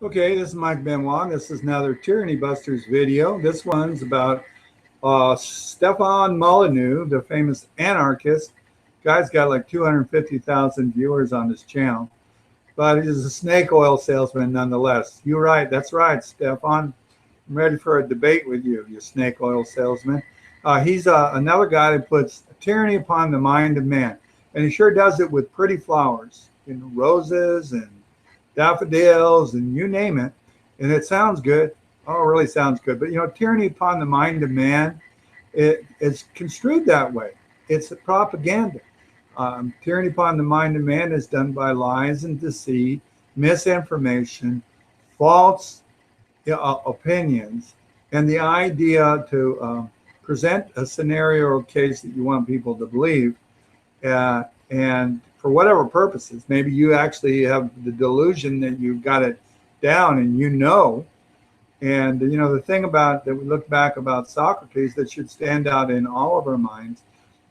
Okay, this is Mike Benoit. This is another Tyranny Busters video. This one's about Stephan Molyneux, the famous anarchist. Guy's got like 250,000 viewers on his channel, but he's a snake oil salesman nonetheless. You're right. That's right, Stephan. I'm ready for a debate with you, you snake oil salesman. He's another guy that puts tyranny upon the mind of man, and he sure does it with pretty flowers, roses and daffodils and you name it. And it sounds good. Oh, it really sounds good. But tyranny upon the mind of man, it's construed that way. It's a propaganda. Tyranny upon the mind of man is done by lies and deceit, misinformation, false opinions, and the idea to present a scenario or case that you want people to believe. And for whatever purposes, maybe you actually have the delusion that you've got it down and And the thing about that we look back about Socrates that should stand out in all of our minds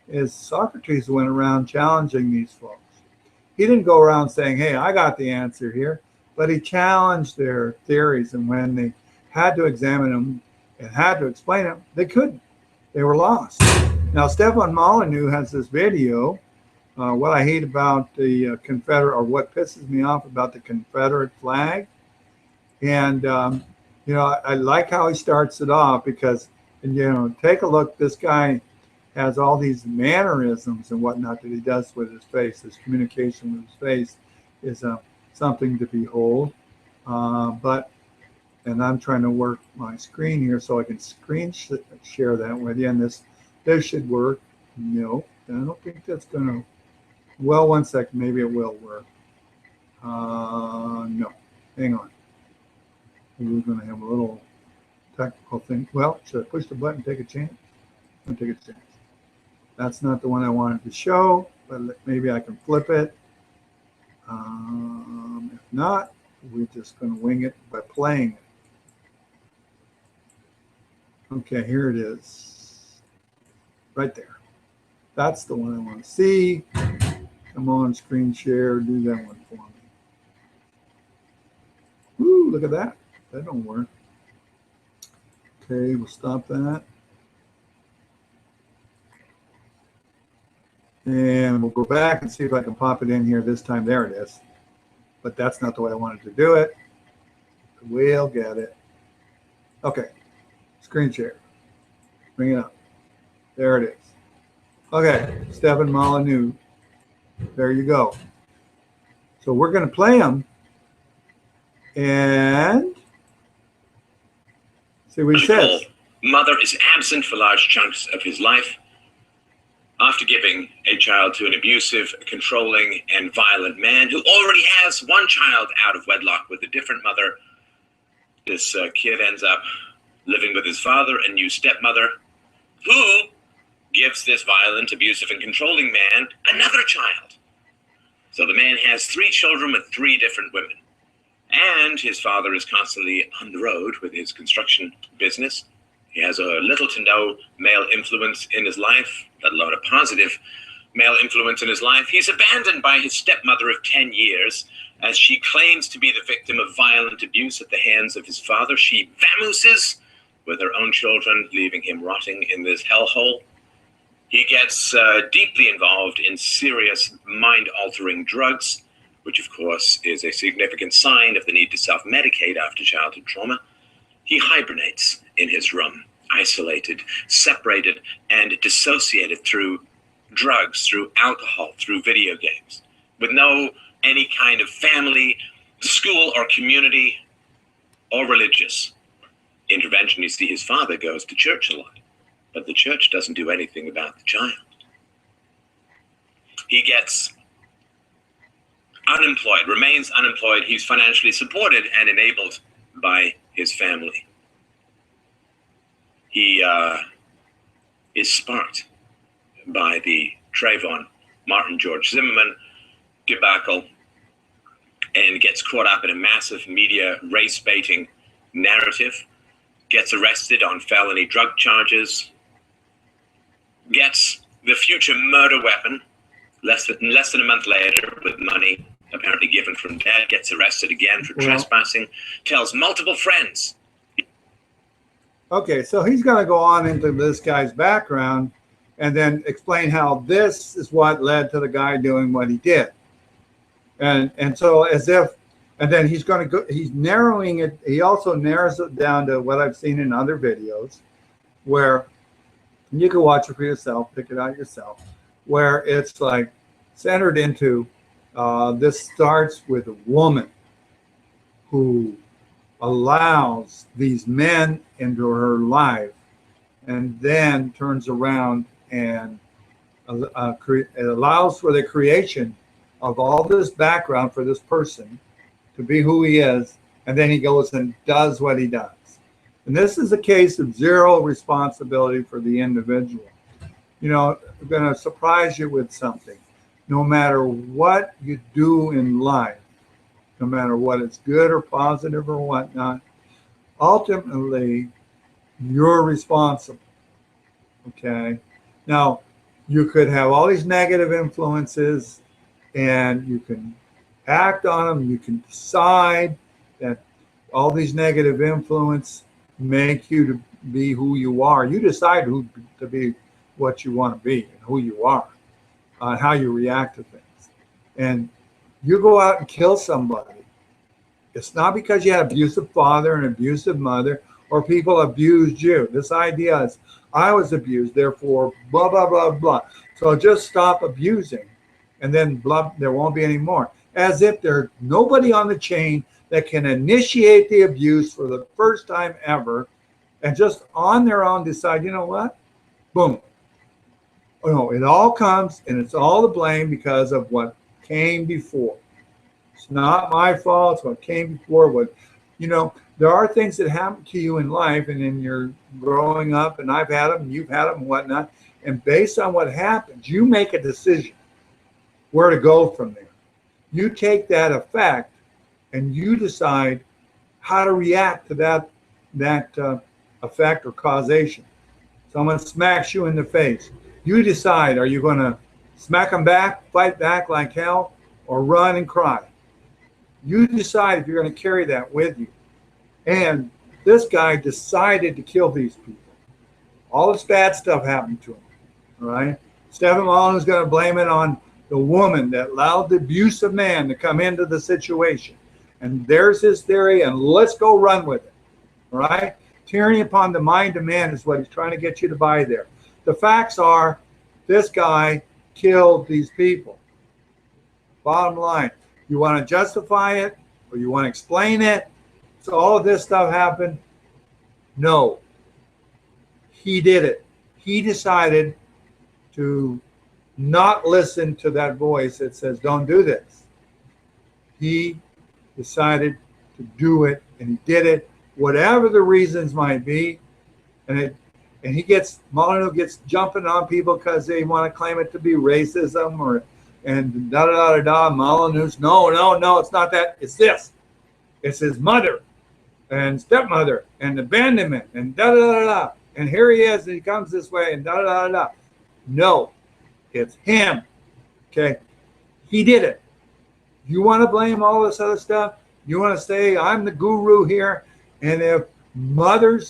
is Socrates went around challenging these folks. He didn't go around saying, hey, I got the answer here, but he challenged their theories. And when they had to examine them and had to explain them, they couldn't. They were lost. Now, Stephan Molyneux has this video. What I hate about the Confederate, or what pisses me off about the Confederate flag. And, I like how he starts it off because, take a look. This guy has all these mannerisms and whatnot that he does with his face. His communication with his face is something to behold. And I'm trying to work my screen here so I can screen share that with you. And this should work. No, I don't think that's going to. Well, one second, maybe it will work. No, hang on. We're going to have a little technical thing. Well, should I push the button, take a chance? I'm going to take a chance. That's not the one I wanted to show, but maybe I can flip it. If not, we're just going to wing it by playing it. Okay, here it is. Right there. That's the one I want to see. Come on, screen share, do that one for me. Woo, look at that. That don't work. Okay, we'll stop that. And we'll go back and see if I can pop it in here this time. There it is. But that's not the way I wanted to do it. We'll get it. Okay, screen share. Bring it up. There it is. Okay, Stephan Molyneux. There you go. So we're going to play them and see what he says. Mother is absent for large chunks of his life. After giving a child to an abusive, controlling, and violent man who already has one child out of wedlock with a different mother, this kid ends up living with his father and new stepmother, who gives this violent, abusive, and controlling man another child. So the man has 3 children with 3 different women. And his father is constantly on the road with his construction business. He has a little to no male influence in his life, let alone a positive male influence in his life. He's abandoned by his stepmother of 10 years as she claims to be the victim of violent abuse at the hands of his father. She vamooses with her own children, leaving him rotting in this hellhole. He gets deeply involved in serious mind-altering drugs, which of course is a significant sign of the need to self-medicate after childhood trauma. He hibernates in his room, isolated, separated, and dissociated through drugs, through alcohol, through video games, with no any kind of family, school, or community, or religious intervention. You see, his father goes to church a lot, but the church doesn't do anything about the child. He gets unemployed, remains unemployed. He's financially supported and enabled by his family. He is sparked by the Trayvon Martin George Zimmerman debacle and gets caught up in a massive media race-baiting narrative, gets arrested on felony drug charges, gets the future murder weapon less than a month later with money apparently given from dad, gets arrested again for trespassing, tells multiple friends. Okay, so he's going to go on into this guy's background and then explain how this is what led to the guy doing what he did. And so as if, and then he's going to go, he's narrowing it. He also narrows it down to what I've seen in other videos where you can watch it for yourself, pick it out yourself, where it's like centered into this starts with a woman who allows these men into her life and then turns around and it allows for the creation of all this background for this person to be who he is, and then he goes and does what he does. And this is a case of zero responsibility for the individual. You know, I'm going to surprise you with something. No matter what you do in life, no matter what it's good or positive or whatnot, ultimately, you're responsible. Okay? Now, you could have all these negative influences and you can act on them. You can decide that all these negative influence make you to be who you are. You decide who to be, what you want to be, and who you are, how you react to things. And you go out and kill somebody. It's not because you had an abusive father and abusive mother or people abused you. This idea is, I was abused, therefore, blah, blah, blah, blah. So just stop abusing, and then blah, there won't be any more. As if there's nobody on the chain that can initiate the abuse for the first time ever and just on their own decide, you know what? Boom. Oh, no, it all comes and it's all the blame because of what came before. It's not my fault. It's what came before. What, you know, there are things that happen to you in life and in your growing up, and I've had them, and you've had them, and whatnot. And based on what happens, you make a decision where to go from there. You take that effect and you decide how to react to that effect or causation. Someone smacks you in the face. You decide, are you going to smack them back, fight back like hell, or run and cry? You decide if you're going to carry that with you. And this guy decided to kill these people. All this bad stuff happened to him. All right? Stephan Molyneux is going to blame it on the woman that allowed the abusive man to come into the situation. And there's his theory, and let's go run with it. All right? Tyranny upon the mind of man is what he's trying to get you to buy there. The facts are, this guy killed these people. Bottom line, you want to justify it or you want to explain it? So all of this stuff happened? No. He did it. He decided to not listen to that voice that says, don't do this. He decided to do it, and he did it, whatever the reasons might be. And Molyneux gets jumping on people because they want to claim it to be racism and da-da-da-da-da. Molyneux, no, it's not that. It's this. It's his mother and stepmother and abandonment and da-da-da-da-da. And here he is, and he comes this way and da-da-da-da-da. No, it's him. Okay? He did it. You want to blame all this other stuff? You want to say, I'm the guru here, and if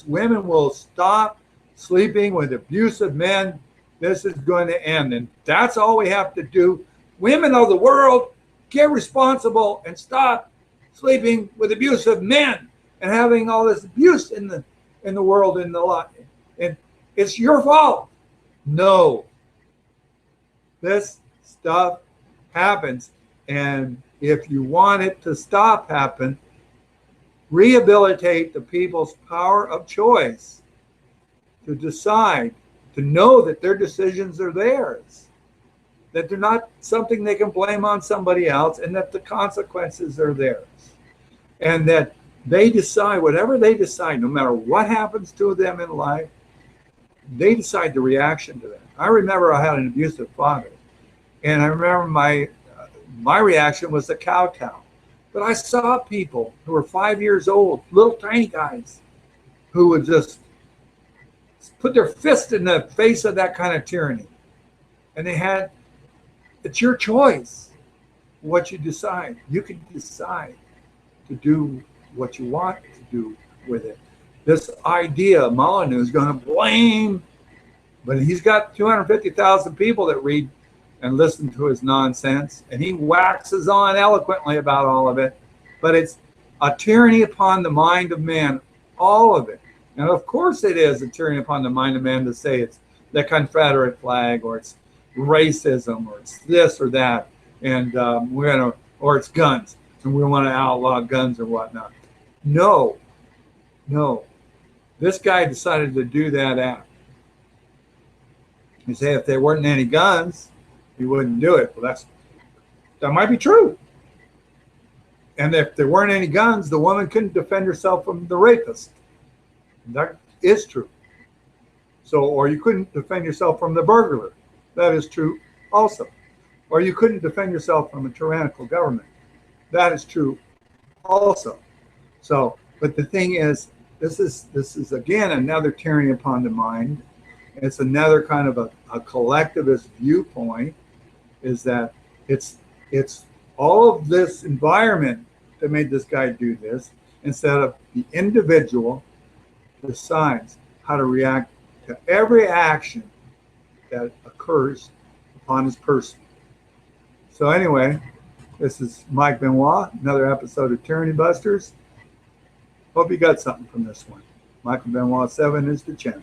women will stop sleeping with abusive men, this is going to end. And that's all we have to do. Women of the world, get responsible and stop sleeping with abusive men and having all this abuse in the world, in the lot. And it's your fault. No. This stuff happens. And if you want it to stop happen, rehabilitate the people's power of choice to decide, to know that their decisions are theirs, that they're not something they can blame on somebody else, and that the consequences are theirs. And that they decide, whatever they decide, no matter what happens to them in life, they decide the reaction to that. I remember I had an abusive father, and I remember my reaction was to kowtow. But I saw people who were 5 years old, little tiny guys, who would just put their fist in the face of that kind of tyranny. And it's your choice. what you decide. You can decide to do what you want to do with it. This idea, Molyneux is going to blame, but he's got 250,000 people that read and listen to his nonsense, and he waxes on eloquently about all of it. But it's a tyranny upon the mind of man, all of it. And of course it is a tyranny upon the mind of man to say it's the Confederate flag, or it's racism, or it's this or that, and we're gonna, or it's guns, and we want to outlaw guns or whatnot. No, no. This guy decided to do that act. You say if there weren't any guns, he wouldn't do it. Well, that might be true. And if there weren't any guns, the woman couldn't defend herself from the rapist. That is true. So, or you couldn't defend yourself from the burglar. That is true also. Or you couldn't defend yourself from a tyrannical government. That is true also. So, but the thing is, this is again another tyranny upon the mind. It's another kind of a collectivist viewpoint, is that it's all of this environment that made this guy do this, instead of the individual decides how to react to every action that occurs upon his person. So anyway, this is Mike Benoit, another episode of Tyranny Busters. Hope you got something from this one. Michael Benoit 7 is the channel.